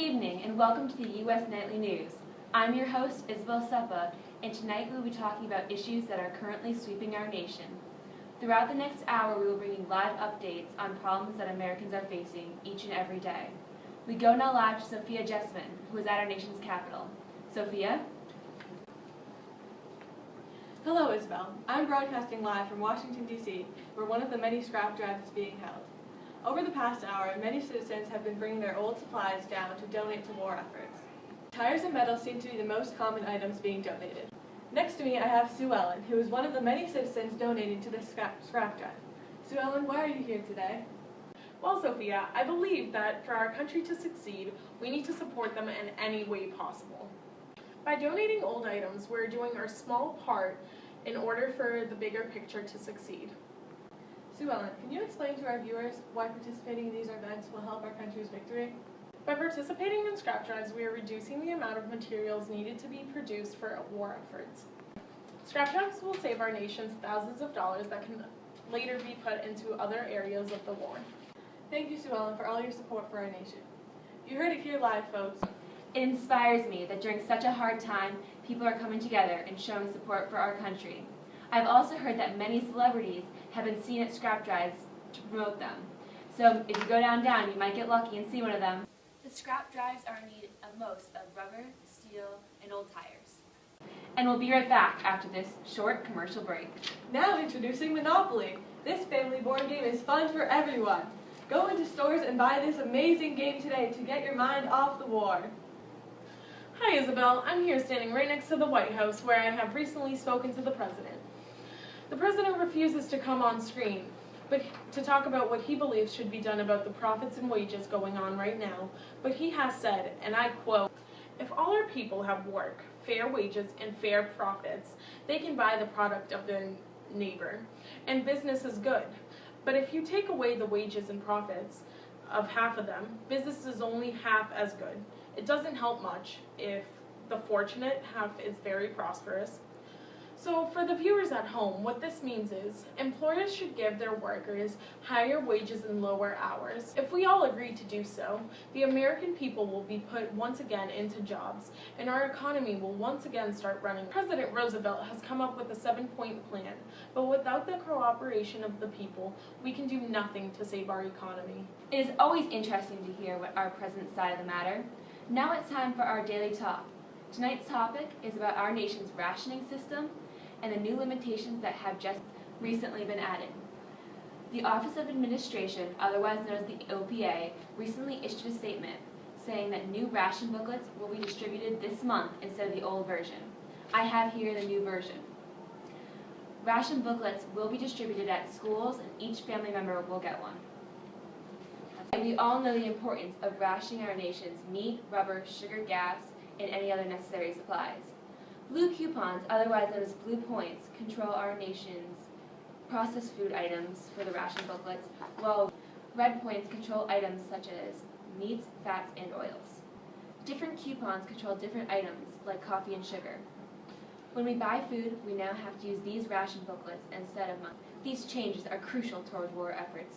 evening and welcome to the U.S. Nightly News. I'm your host, Isabelle, and tonight we will be talking about issues that are currently sweeping our nation. Throughout the next hour, we will bring you live updates on problems that Americans are facing each and every day. We go now live to Sophia Jessamine, who is at our nation's capital. Sophia? Hello, Isabelle. I'm broadcasting live from Washington, D.C., where one of the many scrap drives is being held. Over the past hour, many citizens have been bringing their old supplies down to donate to war efforts. Tires and metals seem to be the most common items being donated. Next to me, I have Sue Ellen, who is one of the many citizens donating to this scrap drive. Sue Ellen, why are you here today? Well, Sophia, I believe that for our country to succeed, we need to support them in any way possible. By donating old items, we're doing our small part in order for the bigger picture to succeed. Sue Ellen, can you explain to our viewers why participating in these events will help our country's victory? By participating in scrap drives, we are reducing the amount of materials needed to be produced for war efforts. Scrap drives will save our nations thousands of dollars that can later be put into other areas of the war. Thank you, Sue Ellen, for all your support for our nation. You heard it here live, folks. It inspires me that during such a hard time, people are coming together and showing support for our country. I've also heard that many celebrities have been seen at scrap drives to promote them. So if you go downtown, you might get lucky and see one of them. The scrap drives are in need of most of rubber, steel, and old tires. And we'll be right back after this short commercial break. Now introducing Monopoly. This family board game is fun for everyone. Go into stores and buy this amazing game today to get your mind off the war. Hi, Isabelle. I'm here standing right next to the White House where I have recently spoken to the President. The President refuses to come on screen, but to talk about what he believes should be done about the profits and wages going on right now, but he has said, and I quote, "If all our people have work, fair wages, and fair profits, they can buy the product of their neighbor, and business is good. But if you take away the wages and profits of half of them, business is only half as good. It doesn't help much if the fortunate half is very prosperous." So for the viewers at home, what this means is employers should give their workers higher wages and lower hours. If we all agree to do so, the American people will be put once again into jobs, and our economy will once again start running. President Roosevelt has come up with a 7-point plan, but without the cooperation of the people, we can do nothing to save our economy. It is always interesting to hear what our president's side of the matter. Now it's time for our daily talk. Tonight's topic is about our nation's rationing system and the new limitations that have just recently been added. The Office of Administration, otherwise known as the OPA, recently issued a statement saying that new ration booklets will be distributed this month instead of the old version. I have here the new version. Ration booklets will be distributed at schools and each family member will get one. And we all know the importance of rationing our nation's meat, rubber, sugar, gas, and any other necessary supplies. Blue coupons, otherwise known as blue points, control our nation's processed food items for the ration booklets, while red points control items such as meats, fats, and oils. Different coupons control different items, like coffee and sugar. When we buy food, we now have to use these ration booklets instead of money. These changes are crucial toward war efforts.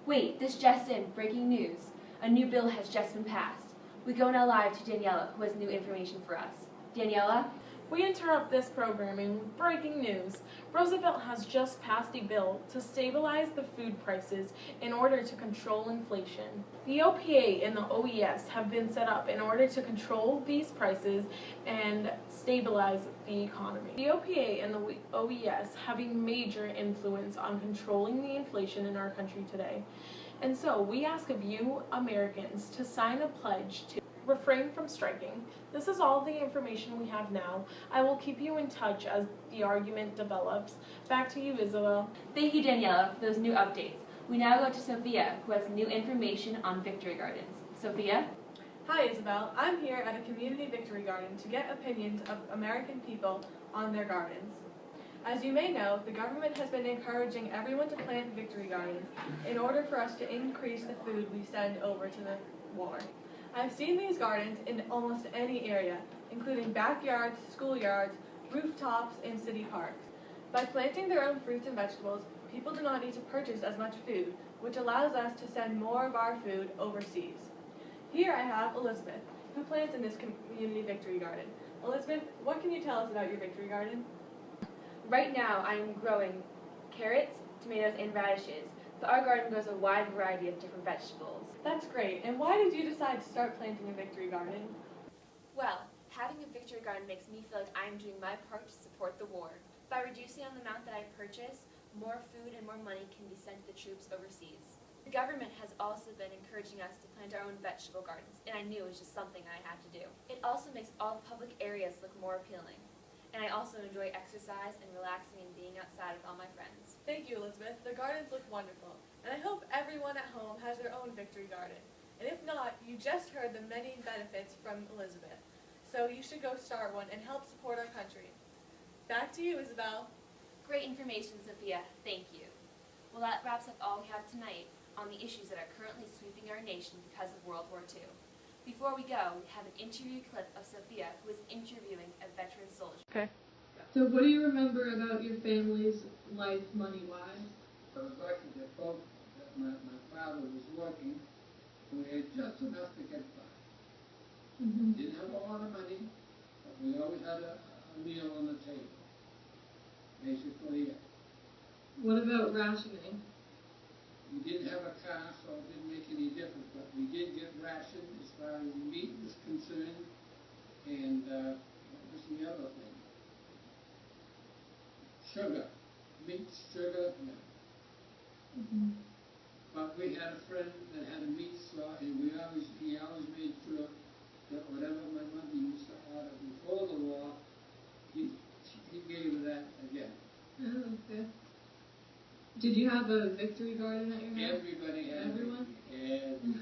Wait, this just in, breaking news. A new bill has just been passed. We go now live to Daniela, who has new information for us. Daniela? We interrupt this programming with breaking news. Roosevelt has just passed a bill to stabilize the food prices in order to control inflation. The OPA and the OES have been set up in order to control these prices and stabilize the economy. The OPA and the OES have a major influence on controlling the inflation in our country today. And so we ask of you Americans to sign a pledge to refrain from striking. This is all the information we have now. I will keep you in touch as the argument develops. Back to you, Isabelle. Thank you, Daniela, for those new updates. We now go to Sophia, who has new information on Victory Gardens. Sophia? Hi, Isabelle. I'm here at a community victory garden to get opinions of American people on their gardens. As you may know, the government has been encouraging everyone to plant victory gardens in order for us to increase the food we send over to the war. I've seen these gardens in almost any area, including backyards, schoolyards, rooftops, and city parks. By planting their own fruits and vegetables, people do not need to purchase as much food, which allows us to send more of our food overseas. Here I have Elizabeth, who plants in this community victory garden. Elizabeth, what can you tell us about your victory garden? Right now I am growing carrots, tomatoes, and radishes, but our garden grows a wide variety of different vegetables. That's great. And why did you decide to start planting a victory garden? Well, having a victory garden makes me feel like I am doing my part to support the war. By reducing on the amount that I purchase, more food and more money can be sent to the troops overseas. The government has also been encouraging us to plant our own vegetable gardens, and I knew it was just something I had to do. It also makes all public areas look more appealing. And I also enjoy exercise and relaxing and being outside with all my friends. Thank you, Elizabeth. The gardens look wonderful. And I hope everyone at home has their own victory garden. And if not, you just heard the many benefits from Elizabeth. So you should go start one and help support our country. Back to you, Isabel. Great information, Sophia. Thank you. Well, that wraps up all we have tonight on the issues that are currently sweeping our nation because of World War II. Before we go, we have an interview clip of Sophia, who is interviewing a veteran soldier. Okay. So what do you remember about your family's life money-wise? I was lucky that both, that my father was working, and we had just enough to get by. Mm-hmm. Didn't have a lot of money, but we always had a meal on the table. Basically, What about rationing? we didn't have a car, so it didn't make any difference, but we did get rationed as far as meat was concerned, and what was the other thing? Sugar. Meat, sugar, yeah. Mm-hmm. But we had a friend that had a meat store, and he always made sure that whatever my mother used to order before the war, he gave her that again. Oh, okay. Did you have a victory garden at your house? Everybody had. Everyone? And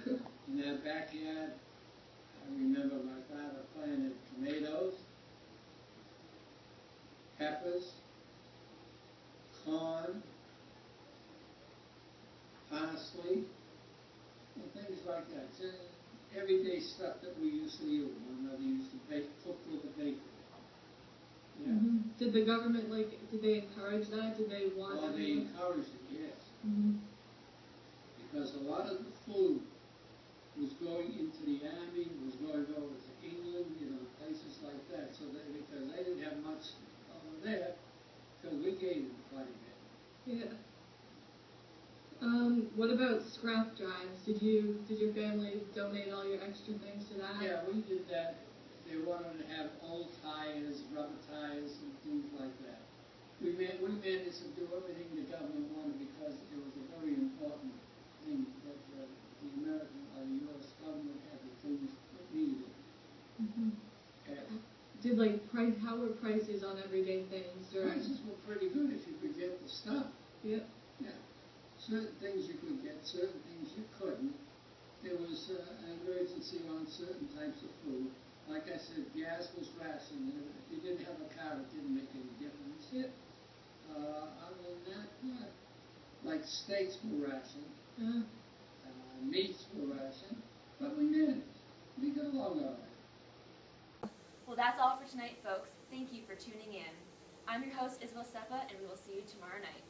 in that backyard, I remember my father planted tomatoes, peppers, corn, parsley, and things like that. It's everyday stuff that we used to use. My mother used to cook with the bakery. Yeah. Mm-hmm. Did the government, did they encourage that? Did they want Well, they everyone? encouraged it, yes. Mm-hmm. Because a lot of the food was going into the army, was going over to England, places like that. So because they didn't have much over there, because we gave them quite a bit. Yeah. What about scrap drives? Did your family donate all your extra things to that? Yeah, we did that. They wanted to have old tires, rubber tires, and things like that. We managed to do everything the government wanted because it was a very important thing that the American or the U.S. government had the things it needed. Mm-hmm. And How were prices on everyday things during? prices were pretty good if you could get the stuff. Yep. Yeah. Certain things you could get, certain things you couldn't. There was an emergency on certain types of food. Like I said, gas was rationed. If you didn't have a car, it didn't make any difference. Yep. Other than that, like steaks were rationed, Uh, meats were rationed, but we managed. We got along all right. Well, that's all for tonight, folks. Thank you for tuning in. I'm your host, Isabelle, and we will see you tomorrow night.